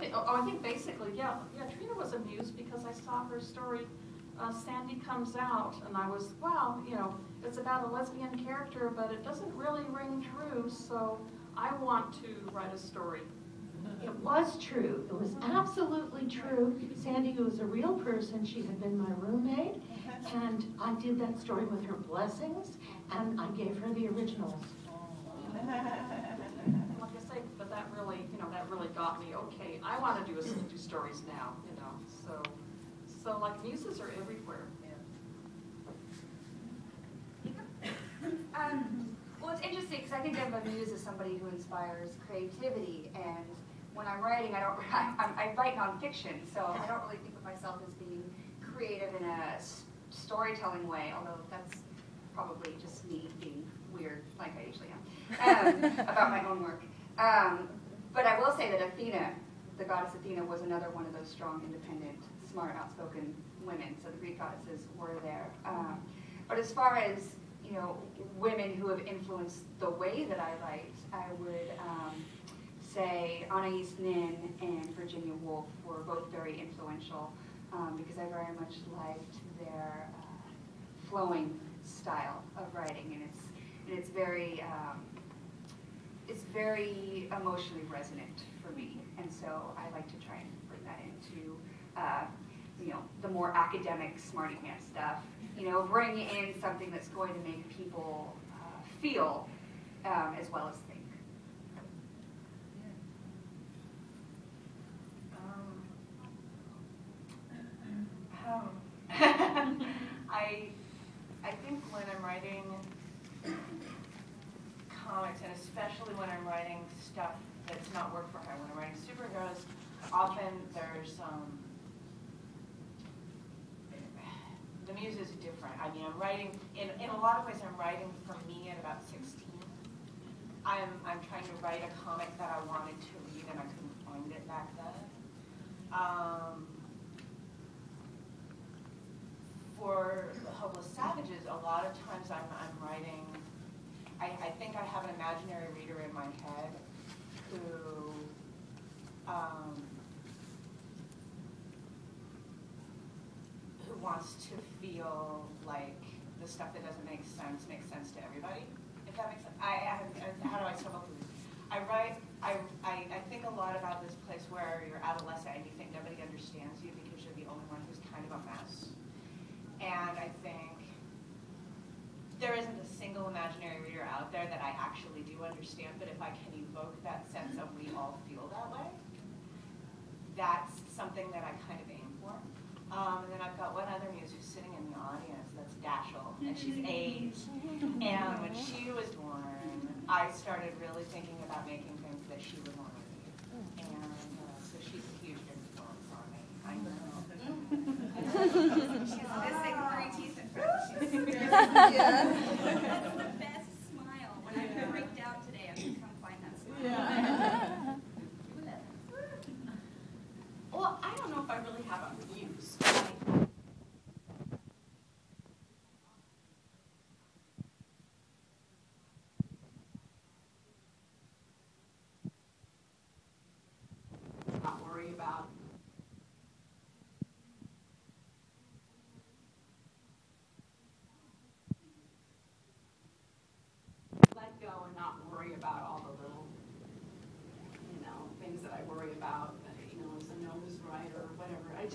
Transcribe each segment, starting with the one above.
I think basically, yeah, Trina was amused because I saw her story, Sandy Comes Out, and I was, wow, it's about a lesbian character, but it doesn't really ring true, so I want to write a story. It was true. It was absolutely true. Sandy was a real person. She had been my roommate, and I did that story with her blessings, and I gave her the originals. Like I say, but that really, that really got me. Okay, I want to do stories now, So like muses are everywhere. Well, it's interesting because I think of a muse as somebody who inspires creativity, and when I'm writing, I write nonfiction, so I don't really think of myself as being creative in a storytelling way, although that's probably just me being weird, like I usually am, about my own work. But I will say that Athena, the goddess Athena, was another one of those strong, independent, smart, outspoken women, so the Greek goddesses were there. But as far as women who have influenced the way that I write, I would say Anais Nin and Virginia Woolf were both very influential because I very much liked their flowing style of writing, and it's very emotionally resonant for me, and so I like to try and bring that into the more academic, smarty pants stuff. Bring in something that's going to make people feel as well as think. I think when I'm writing comics, and especially when I'm writing stuff that's not work for hire, when I'm writing superheroes, often there's the muse is different. I mean, I'm writing in a lot of ways. I'm writing for me at about 16. I'm trying to write a comic that I wanted to read, and I couldn't find it back then. For the Hopeless Savages, a lot of times I'm writing. I think I have an imaginary reader in my head who wants to feel like the stuff that doesn't make sense makes sense to everybody. If that makes sense. How do I stumble through this? I think a lot about this place where you're adolescent and you think nobody understands you because you're the only one who's kind of a mess. And I think there isn't a single imaginary reader out there that I actually do understand, but if I can evoke that sense of we all feel that way, that's something that I kind of aim for. And then I've got one other muse who's sitting in the audience, that's Dashiell, and she's 8. And when she was born, I started really thinking about making things that she would want to read. And so she's a huge influence on me. I know. She's missing 3 teeth in front of her. That's the best smile. When I freaked out today, I'm going to come find that smile. Yeah. Well, I don't know if I really have a muse. Not worry about let go and not worry about all the little, things that I worry about. As a nose writer or whatever. And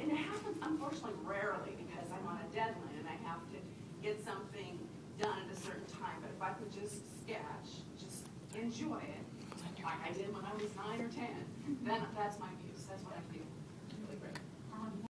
it happens unfortunately rarely because I'm on a deadline and I have to get something done at a certain time. But if I could just sketch, just enjoy it, like I did when I was 9 or 10, then that's my muse. That's what I feel.